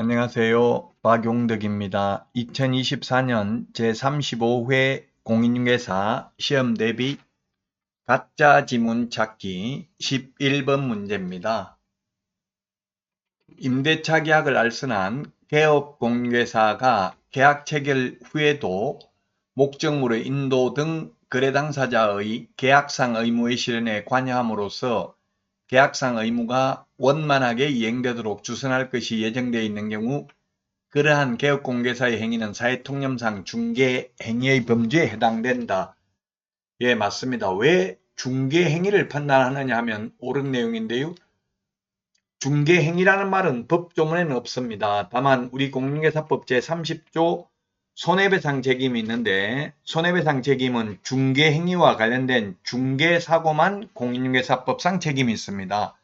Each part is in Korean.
안녕하세요. 박용덕입니다. 2024년 제35회 공인중개사 시험 대비 가짜 지문 찾기 11번 문제입니다. 임대차 계약을 알선한 개업공인중개사가 계약 체결 후에도 목적물의 인도 등 거래 당사자의 계약상 의무의 실현에 관여함으로써 계약상 의무가 원만하게 이행되도록 주선할 것이 예정되어 있는 경우 그러한 개업공개사의 행위는 사회통념상 중개행위의 범죄에 해당된다. 예, 맞습니다. 왜 중개행위를 판단하느냐 하면 옳은 내용인데요. 중개행위라는 말은 법조문에는 없습니다. 다만 우리 공인중개사법 제30조 손해배상 책임이 있는데 손해배상 책임은 중개행위와 관련된 중개사고만 공인중개사법상 책임이 있습니다.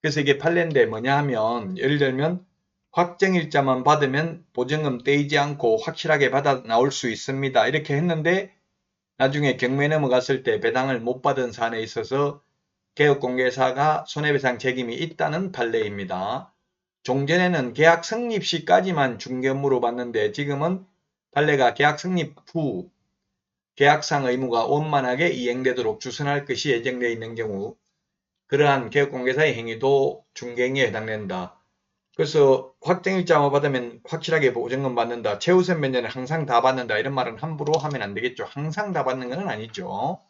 그래서 이게 판례인데 뭐냐 하면 예를 들면 확정일자만 받으면 보증금 떼이지 않고 확실하게 받아 나올 수 있습니다. 이렇게 했는데 나중에 경매 넘어갔을 때 배당을 못 받은 사안에 있어서 개업공개사가 손해배상 책임이 있다는 판례입니다. 종전에는 계약 성립 시까지만 중개 업무로 봤는데 지금은 판례가 계약 성립 후 계약상 의무가 원만하게 이행되도록 주선할 것이 예정되어 있는 경우 그러한 개업공개사의 행위도 중개행위에 해당된다. 그래서 확정일자만 받으면 확실하게 보증금 받는다. 최우선 면제는 항상 다 받는다. 이런 말은 함부로 하면 안 되겠죠. 항상 다 받는 건 아니죠.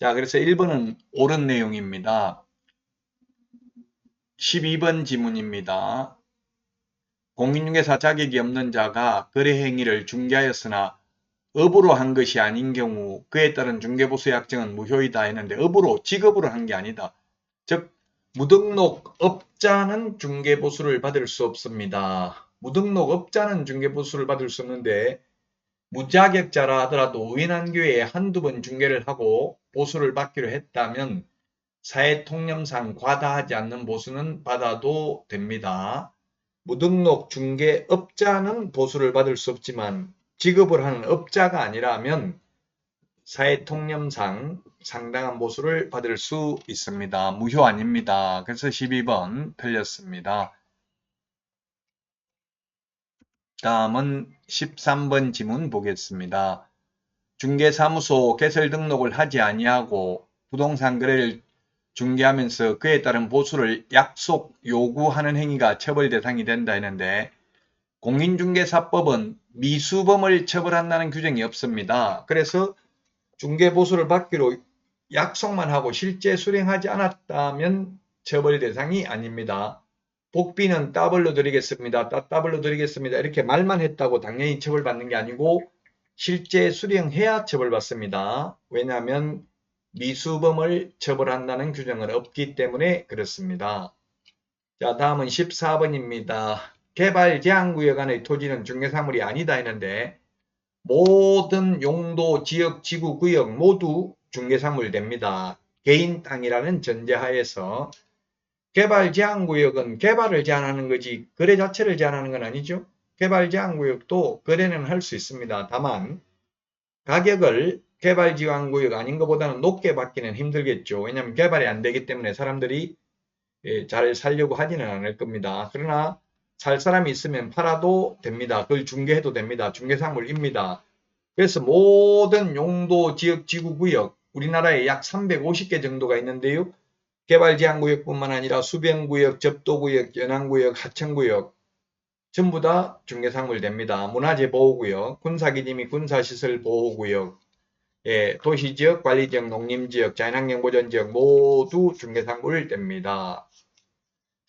자, 그래서 1번은 옳은 내용입니다. 12번 지문입니다. 공인중개사 자격이 없는 자가 거래행위를 중개하였으나 업으로 한 것이 아닌 경우 그에 따른 중개보수 약정은 무효이다 했는데 업으로 직업으로 한 게 아니다. 즉 무등록 업자는 중개보수를 받을 수 없습니다. 무등록 업자는 중개보수를 받을 수 없는데 무자격자라 하더라도 의인한교회에 한두 번 중개를 하고 보수를 받기로 했다면 사회통념상 과다하지 않는 보수는 받아도 됩니다. 무등록 중개업자는 보수를 받을 수 없지만 직업을 하는 업자가 아니라면 사회통념상 상당한 보수를 받을 수 있습니다. 무효 아닙니다. 그래서 12번 틀렸습니다. 다음은 13번 지문 보겠습니다. 중개사무소 개설 등록을 하지 아니하고 부동산 거래를 중개하면서 그에 따른 보수를 약속 요구하는 행위가 처벌 대상이 된다 했는데 공인중개사법은 미수범을 처벌한다는 규정이 없습니다. 그래서 중개보수를 받기로 약속만 하고 실제 수령하지 않았다면 처벌 대상이 아닙니다. 복비는 더블로 드리겠습니다. 더블로 드리겠습니다. 이렇게 말만 했다고 당연히 처벌받는 게 아니고 실제 수령해야 처벌받습니다. 왜냐하면 미수범을 처벌한다는 규정은 없기 때문에 그렇습니다. 자, 다음은 14번입니다. 개발 제한구역 안의 토지는 중개사물이 아니다 했는데 모든 용도, 지역, 지구, 구역 모두 중개사물 됩니다. 개인 땅이라는 전제하에서 개발 제한구역은 개발을 제한하는 거지 거래 자체를 제한하는 건 아니죠. 개발 제한구역도 거래는 할 수 있습니다. 다만 가격을 개발 제한구역 아닌 것보다는 높게 받기는 힘들겠죠. 왜냐하면 개발이 안 되기 때문에 사람들이 잘 살려고 하지는 않을 겁니다. 그러나 살 사람이 있으면 팔아도 됩니다. 그걸 중개해도 됩니다. 중개사물입니다. 그래서 모든 용도, 지역, 지구, 구역 우리나라에 약 350개 정도가 있는데요. 개발제한구역뿐만 아니라 수변구역, 접도구역, 연안구역, 하천구역 전부 다 중개사물 됩니다. 문화재보호구역, 군사기지 및 군사시설 보호구역, 도시지역, 관리지역, 농림지역, 자연환경보전지역 모두 중개사물 됩니다.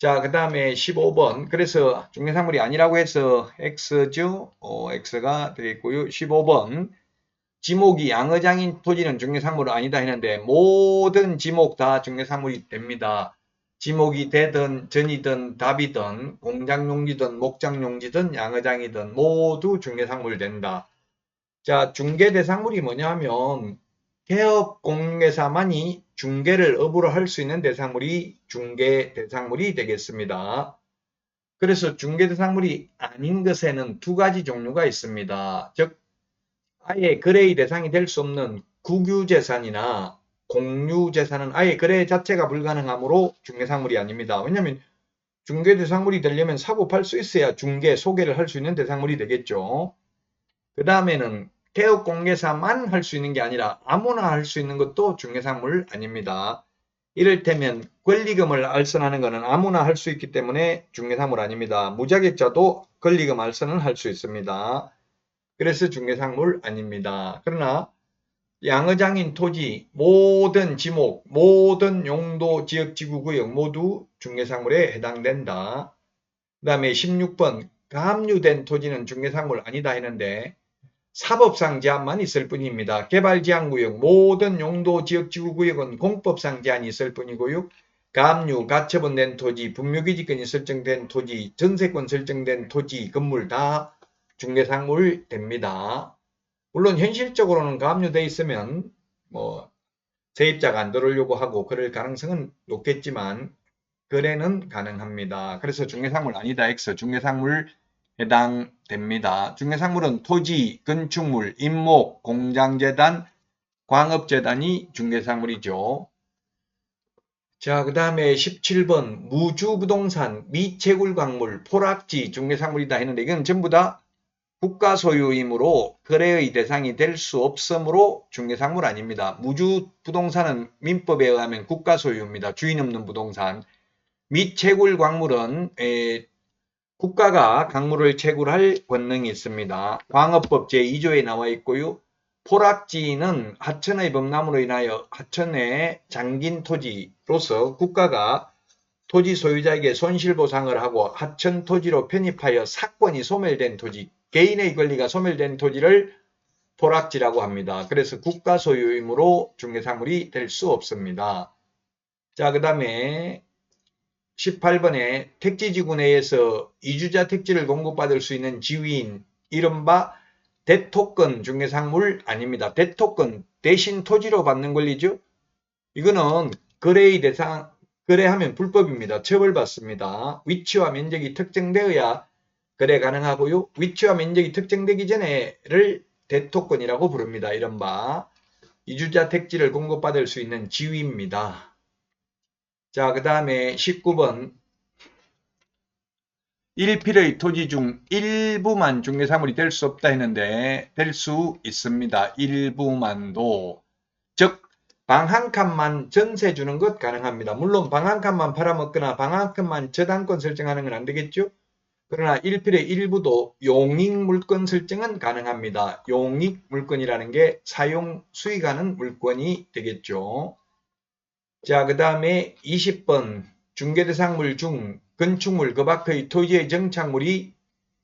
자, 그 다음에 15번. 그래서 중개사물이 아니라고 해서 X죠. X가 되겠고요. 15번. 지목이 양어장인 토지는 중개사물은 아니다 했는데 모든 지목 다 중개사물이 됩니다. 지목이 되든 전이든 답이든 공장용지든 목장용지든 양어장이든 모두 중개사물 된다. 자, 중개대상물이 뭐냐면 개업공개사만이 중개를 업으로 할 수 있는 대상물이 중개대상물이 되겠습니다. 그래서 중개대상물이 아닌 것에는 두 가지 종류가 있습니다. 즉 아예 거래의 대상이 될 수 없는 국유재산이나 공유재산은 아예 거래 자체가 불가능하므로 중개사물이 아닙니다. 왜냐하면 중개대상물이 되려면 사고 팔 수 있어야 중개, 소개를 할 수 있는 대상물이 되겠죠. 그 다음에는 개업공개사만 할 수 있는 게 아니라 아무나 할 수 있는 것도 중개상물 아닙니다. 이를테면 권리금을 알선하는 것은 아무나 할 수 있기 때문에 중개상물 아닙니다. 무자격자도 권리금 알선을 할 수 있습니다. 그래서 중개상물 아닙니다. 그러나 양의장인 토지, 모든 지목, 모든 용도, 지역, 지구, 구역 모두 중개상물에 해당된다. 그 다음에 16번 가압류된 토지는 중개상물 아니다 했는데 사법상 제한만 있을 뿐입니다. 개발제한구역 모든 용도, 지역, 지구, 구역은 공법상 제한이 있을 뿐이고요. 가압류, 가처분된 토지, 분묘기지권이 설정된 토지, 전세권 설정된 토지, 건물 다 중개상물 됩니다. 물론 현실적으로는 가압류되어 있으면 뭐 세입자가 안 들어오려고 하고 그럴 가능성은 높겠지만 거래는 가능합니다. 그래서 중개상물 아니다 X, 중개상물 해당됩니다. 중개상물은 토지, 건축물, 임목, 공장재단, 광업재단이 중개상물이죠. 자, 그 다음에 17번 무주부동산, 미채굴광물, 포락지 중개상물이다 했는데 이건 전부 다 국가 소유이므로 거래의 대상이 될 수 없으므로 중개상물 아닙니다. 무주부동산은 민법에 의하면 국가 소유입니다. 주인 없는 부동산. 미채굴광물은 국가가 광물을 채굴할 권능이 있습니다. 광업법 제2조에 나와 있고요. 포락지는 하천의 범람으로 인하여 하천에 잠긴 토지로서 국가가 토지 소유자에게 손실보상을 하고 하천 토지로 편입하여 사권이 소멸된 토지, 개인의 권리가 소멸된 토지를 포락지라고 합니다. 그래서 국가 소유이므로 중개상물이 될 수 없습니다. 자, 그 다음에 18번에 택지지구 내에서 이주자 택지를 공급받을 수 있는 지위인 이른바 대토권 중개상물 아닙니다. 대토권 대신 토지로 받는 권리죠. 이거는 거래의 대상, 거래하면 불법입니다. 처벌받습니다. 위치와 면적이 특정되어야 거래 가능하고요. 위치와 면적이 특정되기 전에를 대토권이라고 부릅니다. 이른바 이주자 택지를 공급받을 수 있는 지위입니다. 자, 그 다음에 19번 1필의 토지 중 일부만 중개사물이 될 수 없다 했는데 될 수 있습니다. 일부만도. 즉 방 한 칸만 전세 주는 것 가능합니다. 물론 방 한 칸만 팔아먹거나 방 한 칸만 저당권 설정하는 건 안 되겠죠. 그러나 1필의 일부도 용익물권 설정은 가능합니다. 용익물권이라는 게 사용 수익하는 물권이 되겠죠. 자, 그 다음에 20번 중개대상물 중 건축물 그 밖의 토지의 정착물이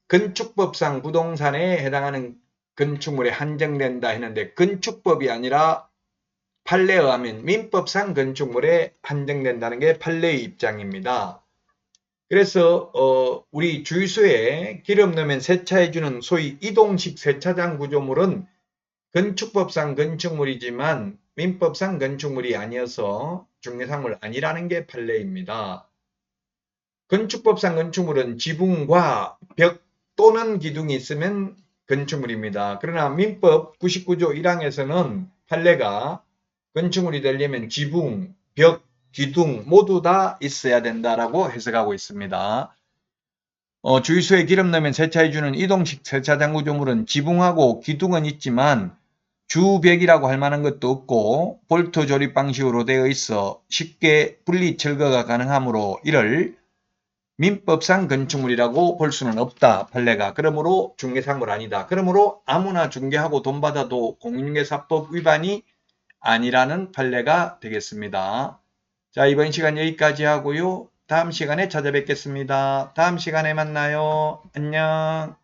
건축법상 부동산에 해당하는 건축물에 한정된다 했는데 건축법이 아니라 판례에 의하면 민법상 건축물에 한정된다는 게 판례의 입장입니다. 그래서 우리 주유소에 기름 넣으면 세차해주는 소위 이동식 세차장 구조물은 건축법상 건축물이지만 민법상 건축물이 아니어서 중개상물 아니라는 게 판례입니다. 건축법상 건축물은 지붕과 벽 또는 기둥이 있으면 건축물입니다. 그러나 민법 99조 1항에서는 판례가 건축물이 되려면 지붕, 벽, 기둥 모두 다 있어야 된다라고 해석하고 있습니다. 주유소에 기름 넣으면 세차해주는 이동식 세차장 구조물은 지붕하고 기둥은 있지만 주벽이라고 할 만한 것도 없고 볼트 조립 방식으로 되어 있어 쉽게 분리 철거가 가능하므로 이를 민법상 건축물이라고 볼 수는 없다. 판례가. 그러므로 중개상물 아니다. 그러므로 아무나 중개하고 돈 받아도 공인중개사법 위반이 아니라는 판례가 되겠습니다. 자, 이번 시간 여기까지 하고요. 다음 시간에 찾아뵙겠습니다. 다음 시간에 만나요. 안녕.